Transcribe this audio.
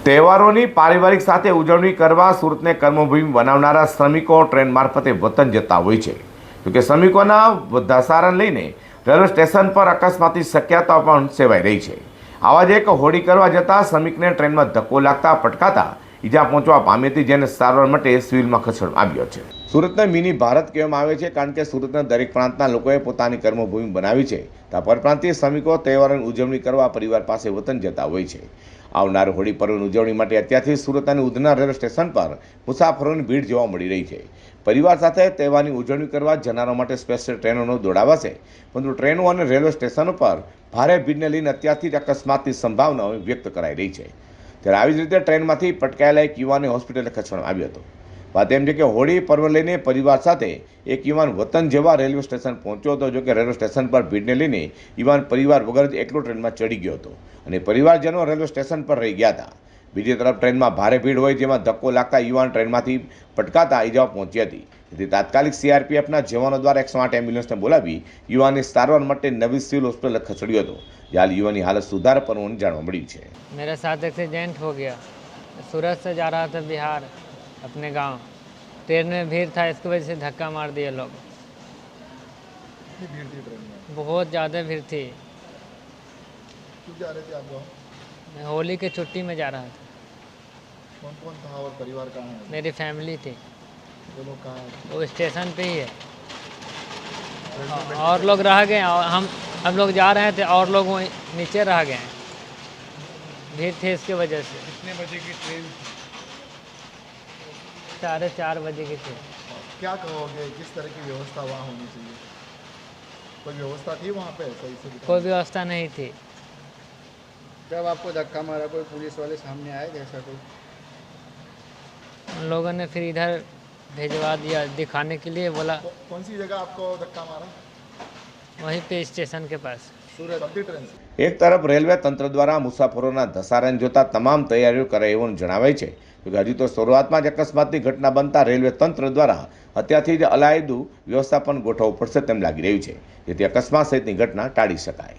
તહેવારોની પારિવારિક સાથે ઉજવણી કરવા સુરતને કર્મભૂમિ બનાવનારા શ્રમિકો ટ્રેન મારફતે વતન જતા હોય છે. જોકે શ્રમિકોના ધસારાને લઈને રેલવે સ્ટેશન પર અકસ્માતની શક્યતાઓ પણ સેવાઈ રહી છે. આવા જ એક હોડી કરવા જતા શ્રમિકને ટ્રેનમાં ધક્કો લાગતા પટકાતા ઈજા પહોંચવા પામી હતી, જેને સારવાર માટે સિવિલમાં ખસેડવામાં આવ્યો છે. સુરતને મિની ભારત કહેવામાં આવે છે, કારણ કે સુરતના દરેક પ્રાંતના લોકોએ પોતાની કર્મભૂમિ બનાવી છે. ત્યાં પરપ્રાંતીય શ્રમિકો તહેવારોની ઉજવણી કરવા પરિવાર પાસે વતન જતા હોય છે. આવનાર હોળી પર્વની ઉજવણી માટે અત્યારથી સુરત અને ઉધના રેલવે સ્ટેશન પર મુસાફરોની ભીડ જોવા મળી રહી છે. પરિવાર સાથે તહેવારની ઉજવણી કરવા જનારો માટે સ્પેશિયલ ટ્રેનોનો દોડાવાશે, પરંતુ ટ્રેનો અને રેલવે સ્ટેશનો પર ભારે ભીડને લઈને અત્યારથી જ અકસ્માતની સંભાવનાઓ વ્યક્ત કરાઈ રહી છે. ત્યારે આવી જ રીતે ટ્રેનમાંથી પટકાયેલા એક યુવાનને હોસ્પિટલે ખસેડવામાં આવ્યો હતો. વાત એમ છે કે હોળી પર્વ લઈને પરિવાર સાથે એક યુવાન વતન જેવા રેલવે સ્ટેશન પહોંચ્યો હતો. જો કે રેલવે સ્ટેશન પર ભીડને લઈને યુવાન પરિવાર વગર જ એકલો ટ્રેનમાં ચડી ગયો હતો અને પરિવારજનો રેલવે સ્ટેશન પર રહી ગયા હતા. બીજી તરફ ટ્રેનમાં ભારે ભીડ હોય, જેમાં ધક્કો લાગતા યુવાન ટ્રેનમાંથી પટકાતા ઈજાઓ પહોંચી હતી. તેથી તાત્કાલિક સીઆરપીએફના જવાનો દ્વારા 108 એમ્બ્યુલન્સને બોલાવી યુવાનની સારવાર માટે નવી સિવિલ હોસ્પિટલ ખસેડ્યો હતો. હાલ યુવાનની હાલત સુધાર હોવાનું જાણવા મળ્યું છે. मेरे साथ एक्सीडेंट हो गया। सूरत से जा रहा था बिहार अपने गांव। ट्रेन में भीड़ था, इसकी वजह से धक्का मार दिए लोग। कितनी भीड़ थी ट्रेन में? बहुत ज़्यादा भीड़ थी। क्यों जा रहे थे आप गाँव? मैं होली की छुट्टी में जा रहा था। कौन कौन था और परिवार कहाँ है? मेरी फैमिली थी, वो लोग कहाँ हैं? वो स्टेशन पे ही है। ट्रेन में बैठे और लोग रह गए और हम लोग जा रहे थे और लोग वहीं नीचे रह गए। भीड़ थी इसकी वजह से। कितने बजे की ट्रेन थी? 4:30 बजे की थी। क्या कहोगे, किस तरह की व्यवस्था वहाँ होनी चाहिए? कोई व्यवस्था थी वहाँ पे सही से? कोई व्यवस्था नहीं थी। जब आपको धक्का मारा कोई पुलिस वाले सामने आए जैसा कोई? उन लोगों ने फिर इधर भिजवा दिया दिखाने के लिए, बोला कौन सी जगह आपको धक्का मारा? वहीं पे स्टेशन के पास। सूरत चलती ट्रेन से? એક તરફ રેલવે તંત્ર દ્વારા મુસાફરોના ધસારાને જોતા તમામ તૈયારીઓ કરાઈ હોવાનું જણાવાય છે. હજુ તો શરૂઆતમાં જ અકસ્માતની ઘટના બનતા રેલવે તંત્ર દ્વારા અત્યારથી જ અલાયદું વ્યવસ્થાપન ગોઠવવું પડશે તેમ લાગી રહ્યું છે, જેથી અકસ્માત સહિતની ઘટના ટાળી શકાય.